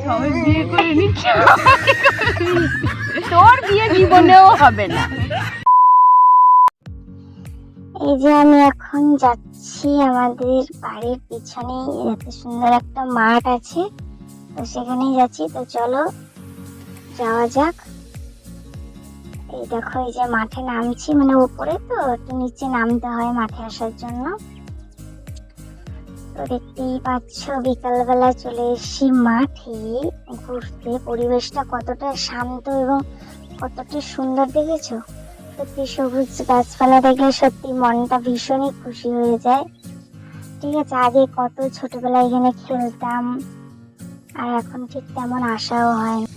সবাই বিয়ে করে নিচ্ছে, তোর বিয়ে জীবনেও হবে না। এই যে আমি এখন যাচ্ছি আমাদের বাড়ির পিছনে এত সুন্দর একটা মাঠ আছে, তো সেখানেই যাচ্ছি। তো চলো যাওয়া যাক। এই দেখো, এই যে মাঠে নামছি, মানে উপরে তো একটু নিচে নামতে হয় মাঠে আসার জন্য। তো দেখতেই পাচ্ছ বিকালবেলা চলে এসেছি মাঠে ঘুরতে। পরিবেশটা কতটা শান্ত এবং কতটা সুন্দর দেখেছো। সত্যি সবুজ গাছপালা দেখলে সত্যি মনটা ভীষণই খুশি হয়ে যায়। ঠিক আছে, আগে কত ছোটবেলায় এখানে খেলতাম, আর এখন ঠিক তেমন আশাও হয় না।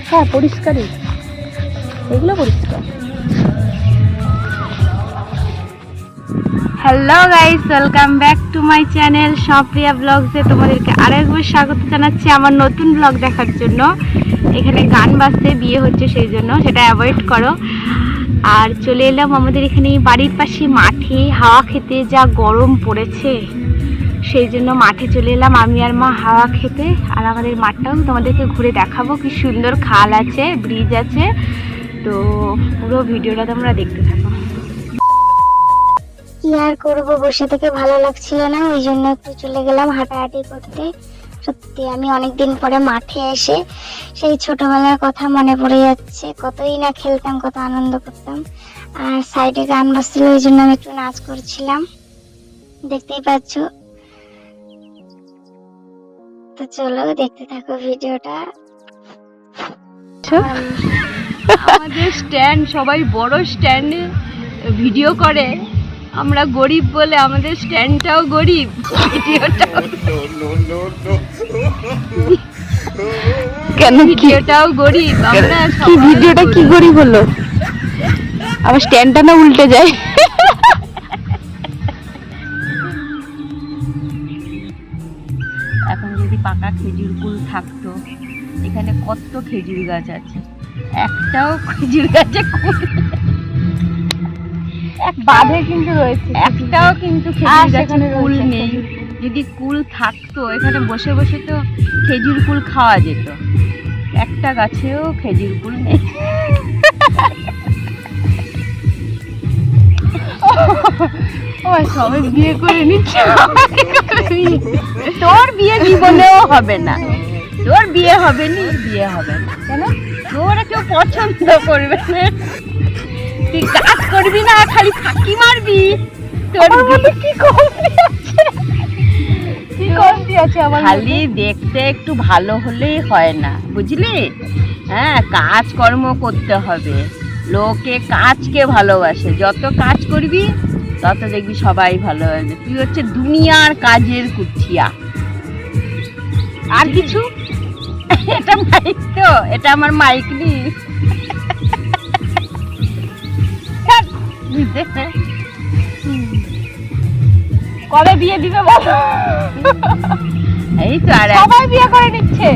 হ্যাঁ পরিষ্কারই, এগুলো পরিষ্কার। Hello guys, welcome back to my channel Supriya ব্লগসে তোমাদেরকে আরেকবার স্বাগত জানাচ্ছি আমার নতুন ব্লগ দেখার জন্য। এখানে গান বাজতে, বিয়ে হচ্ছে সেই জন্য, সেটা অ্যাভয়েড করো। আর চলে এলাম আমাদের এখানে বাড়ির পাশে মাঠে হাওয়া খেতে। যা গরম পড়েছে সেই জন্য মাঠে চলে এলাম আমি আর মা হাওয়া খেতে। আর আমাদের মাঠটাও তোমাদেরকে ঘুরে দেখাবো, কি সুন্দর খাল আছে, ব্রিজ আছে। তো পুরো ভিডিওটা তোমরা দেখতে থাকো। কি আর করবো, বসে থেকে ভালো লাগছিল না, ওই জন্য একটু চলে গেলাম হাঁটাহাঁটি করতে। সত্যি আমি অনেকদিন পরে মাঠে এসে সেই ছোটবেলার কথা মনে পড়ে যাচ্ছে। কতই না খেলতাম, কত আনন্দ করতাম। আর সাইডে গান বাজছিল, ওই জন্য আমি একটু নাচ করছিলাম, দেখতেই পাচ্ছ। তো চলো দেখতে থাকো ভিডিওটা। আমাদের স্ট্যান্ড, সবাই বড় স্ট্যান্ডে ভিডিও করে, আমরা গরিব বলে আমাদের স্ট্যান্ডটাও গরিব, ভিডিওটাও কেন, ভিডিওটাও গরিব। আমরা কি ভিডিওটা কি গরিব হলো, আমার স্ট্যান্ডটা না উল্টে যায়। এখন যদি পাকা খেজুর কুল থাকতো, এখানে কত খেজুর গাছ আছে, একটাও খেজুর গাছে কুল বাঁধে কিন্তু রয়েছে, একটাও কিন্তু খেজুর গাছে কুল নেই। যদি কুল থাকতো এখানে বসে বসে তো খেজুর কুল খাওয়া যেত, একটা গাছেও খেজুর কুল নেই। সবাই বিয়ে করে নিচ্ছে, তোর বিয়ে জীবনেও হবে না, তোর বিয়ে হবে নি, বিয়ে হবে না কেন, তোর কেউ পছন্দ করবে না, তুই কাজ করবি না, খালি ফাঁকি মারবি। তোর কি কমতি আছে, আমার খালি দেখতে একটু ভালো হলেই হয় না, বুঝলি? হ্যাঁ, কাজকর্ম করতে হবে, লোকে কাজকে ভালোবাসে, যত কাজ করবি তত দেখবি সবাই ভালো হবে। তুই হচ্ছে দুনিয়ার কাজের কুঠিয়া, আর কিছু। এটা মাইক তো, এটা আমার মাইক নি। কবে বিয়ে দিবে বলো? এই তো, আর সবাই বিয়ে করে নিচ্ছে,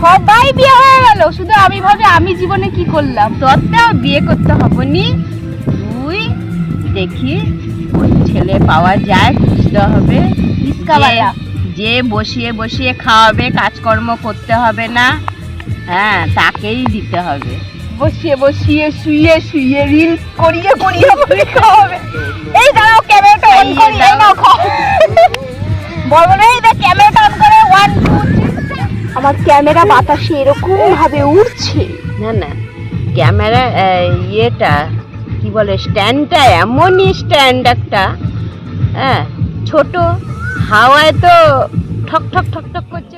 সবাই বিয়ে হয়ে গেল, শুধু আমি ভাবে আমি জীবনে কি করলাম। তোরটাও বিয়ে করতে হবে নি, তুই দেখি কোন ছেলে পাওয়া যায়, খুঁজতে হবে, যে বসিয়ে বসিয়ে খাওয়াবে, কাজকর্ম করতে হবে না, হ্যাঁ তাকেই দিতে হবে। বসিয়ে বসিয়ে শুয়ে শুয়ে রিলস করিয়ে করিয়ে খাওয়াবে। এই দাঁড়াও, ক্যামেরাটা অন করি, এই নাও খাও। বলো না, এই দেখ ক্যামেরাটা অন করে, 1 2 3। আমার ক্যামেরা বাতাসে এরকম ভাবে উড়ছে। না না, ক্যামেরা ইয়েটা কি বলে, স্ট্যান্ডটা এমনই স্ট্যান্ড একটা, হ্যাঁ ছোট, হাওয়ায় তো ঠক ঠক ঠক ঠক করছে।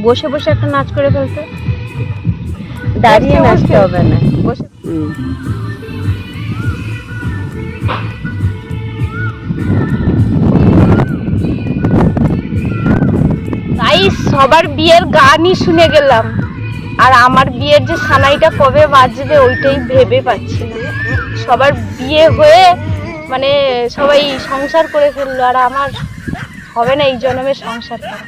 বসে বসে একটা নাচ করে ফেলতে, দাঁড়িয়ে নাচতে হবে না, বসে সবার বিয়ের গানই শুনে গেলাম, আর আমার বিয়ের যে সানাইটা কবে বাজবে ওইটাই ভেবে পাচ্ছি না। সবার বিয়ে হয়ে মানে সবাই সংসার করে ফেললো, আর আমার হবে না এই জন্মে সংসার করা।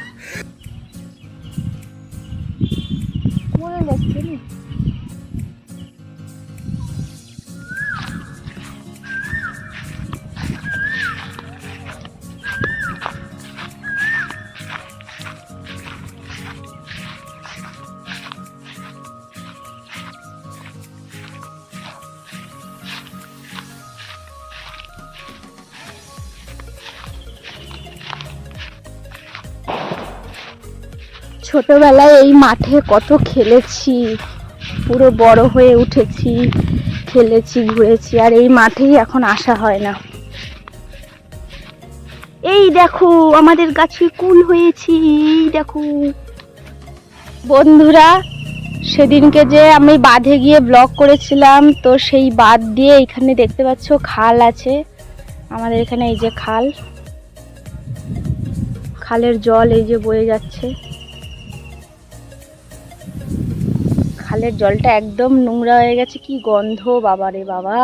ছোটবেলায় এই মাঠে কত খেলেছি, পুরো বড় হয়ে উঠেছি, খেলেছি, ঘুরেছি, আর এই মাঠেই এখন আসা হয় না। এই দেখো আমাদের গাছে কুল হয়েছে, এই দেখো বন্ধুরা, সেদিনকে যে আমি বাঁধে গিয়ে ব্লগ করেছিলাম, তো সেই বাঁধ দিয়ে এখানে দেখতে পাচ্ছ খাল আছে আমাদের এখানে। এই যে খাল, খালের জল এই যে বয়ে যাচ্ছে। খালের জলটা একদম নোংরা হয়ে গেছে, কি গন্ধ বাবা রে বাবা।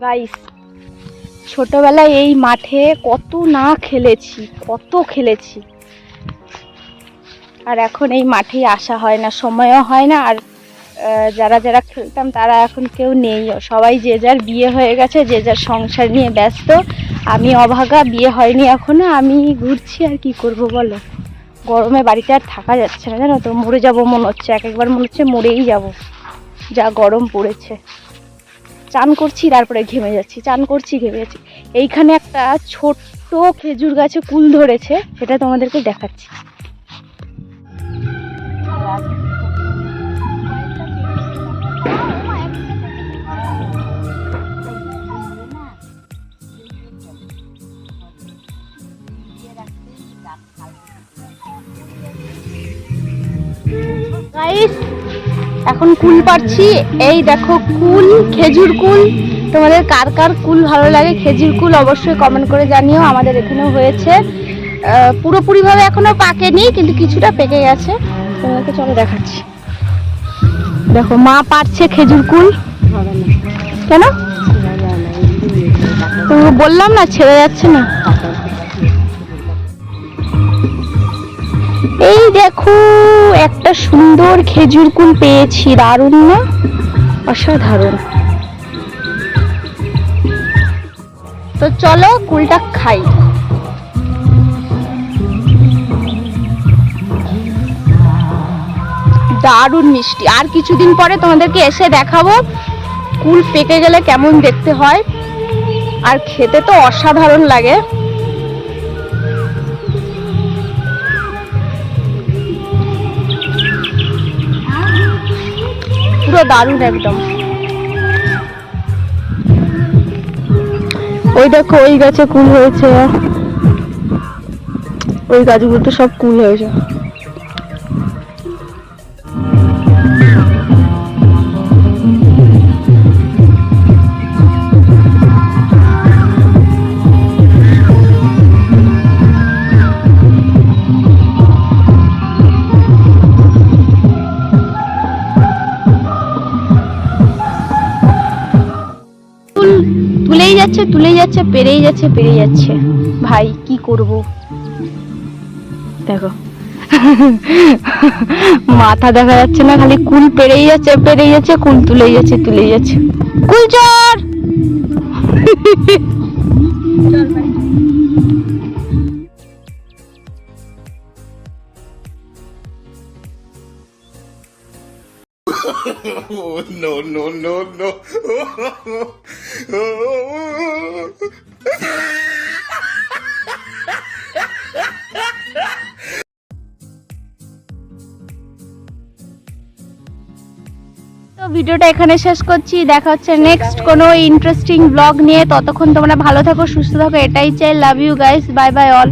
গাইস, ছোটবেলায় এই মাঠে কত না খেলেছি, কত খেলেছি, আর এখন এই মাঠেই আসা হয় না, সময়ও হয় না। আর যারা যারা খেলতাম তারা এখন কেউ নেই, সবাই যে যার বিয়ে হয়ে গেছে, যে যার সংসার নিয়ে ব্যস্ত। আমি অভাগা, বিয়ে হয়নি এখনো, আমি ঘুরছি, আর কি করব বলো। গরমে বাড়িতে আর থাকা যাচ্ছে না, জানো তো, মরে যাবো মনে হচ্ছে, এক একবার মনে হচ্ছে মরেই যাব, যা গরম পড়েছে। চান করছি তারপরে ঘেমে যাচ্ছি, চান করছি ঘেমে যাচ্ছি। এইখানে একটা ছোট্ট খেজুর গাছে কুল ধরেছে, সেটা তোমাদেরকে দেখাচ্ছি। এখন কুল পাড়ছি, এই দেখো কুল, খেজুর কুল। তোমাদের কার কার কুল ভালো লাগে, খেজুর কুল, অবশ্যই কমেন্ট করে জানিও। আমাদের এখানেও হয়েছে, পুরোপুরি ভাবে এখনো পাকেনি, কিন্তু কিছুটা পেকে গেছে। তোমাকে চলো দেখাচ্ছি। দেখো মা পাড়ছে খেজুর কুল। কেন তুমি বললাম না, ছেড়ে যাচ্ছে না। এই দেখো একটা সুন্দর খেজুর কুল পেয়েছি, দারুণ না, অসাধারণ। তো চলো কুলটা খাই। দারুণ মিষ্টি। আর কিছুদিন পরে তোমাদেরকে এসে দেখাবো কুল পেকে গেলে কেমন দেখতে হয়, আর খেতে তো অসাধারণ লাগে। পুরো দারুণ একদম। ওই দেখো ওই গাছে কুল হয়েছে, ওই গাছগুলোতে সব কুল হয়েছে। তুলেই যাচ্ছে, পেরেই যাচ্ছে। ভাই কি করব, দেখো মাথা দেখা যাচ্ছে না, খালি কুল পেরেই যাচ্ছে, কুল তুলেই যাচ্ছে। কুল চোর। Oh, no. তো ভিডিওটা এখানে শেষ করছি, দেখা হচ্ছে নেক্সট কোনো ইন্টারেস্টিং ব্লগ নিয়ে। ততক্ষণ তোমরা ভালো থাকো, সুস্থ থাকো, এটাই চাই। Love you guys, bye bye all.